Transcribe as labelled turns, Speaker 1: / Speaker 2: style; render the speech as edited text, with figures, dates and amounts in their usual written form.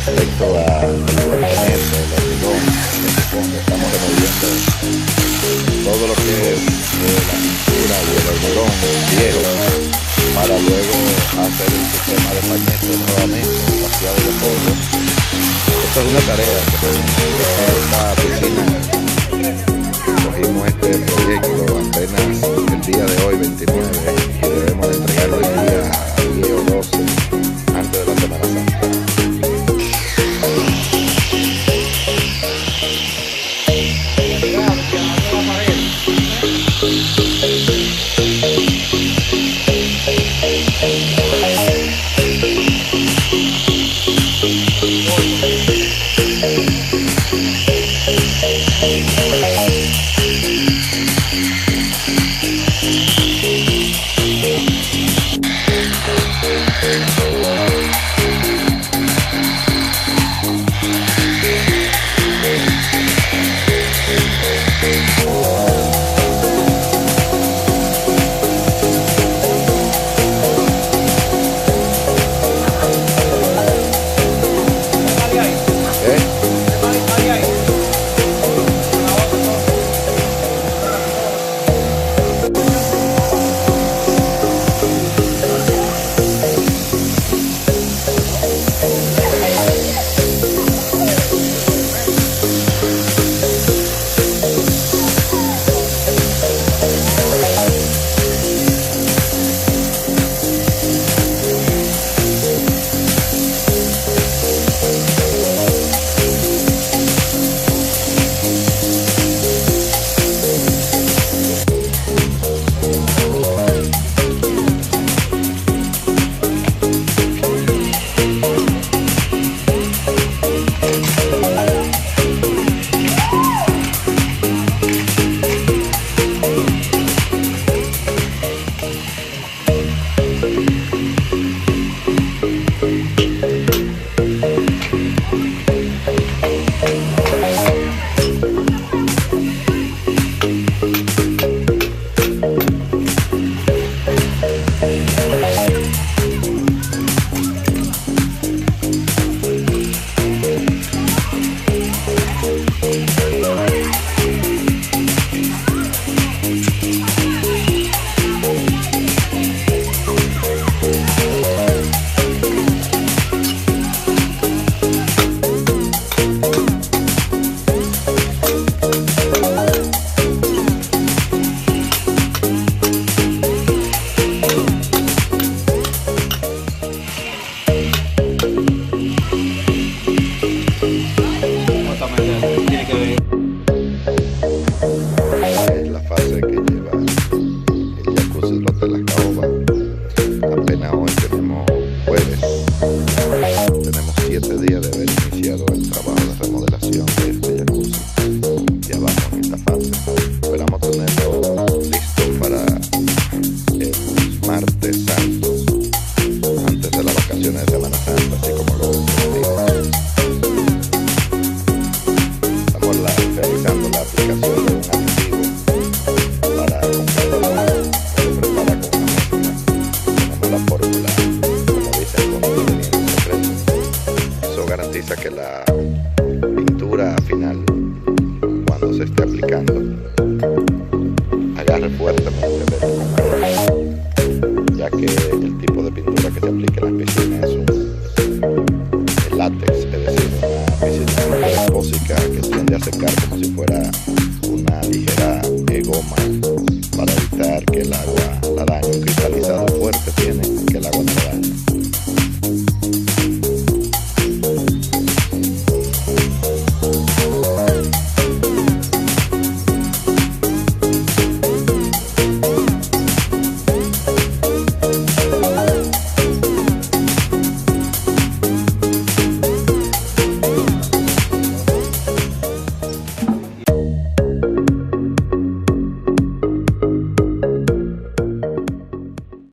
Speaker 1: respecto al cemento, el hormigón, donde estamos removiendo todo lo que es la pintura y el hormigón viejo para luego hacer el sistema de pañete nuevamente, vaciado de polvo. Esta es una tarea que tenemos esta oficina. Cogimos este proyecto apenas el día de hoy, 29, y debemos de entregarlo el día 10 o 12 antes de la Semana Santa. Es la fase que lleva el jacuzzi Lotte Las Caobas. Apenas hoy tenemos jueves. Tenemos 7 días de haber iniciado el trabajo de remodelación de este jacuzzi. Ya vamos en esta fase. Esperamos tenerlo listo para el martes santo, antes de las vacaciones de Semana Santa, así como lo decimos. Estamos realizando la aplicación de un aditivo para completarlo. Se prepara con una mezcla. Tenemos la fórmula, como dice el ingrediente secreto. Eso garantiza que la pintura final, cuando se esté aplicando, agarre fuertemente del contacto, ya que el tipo de pintura que se aplica en la especie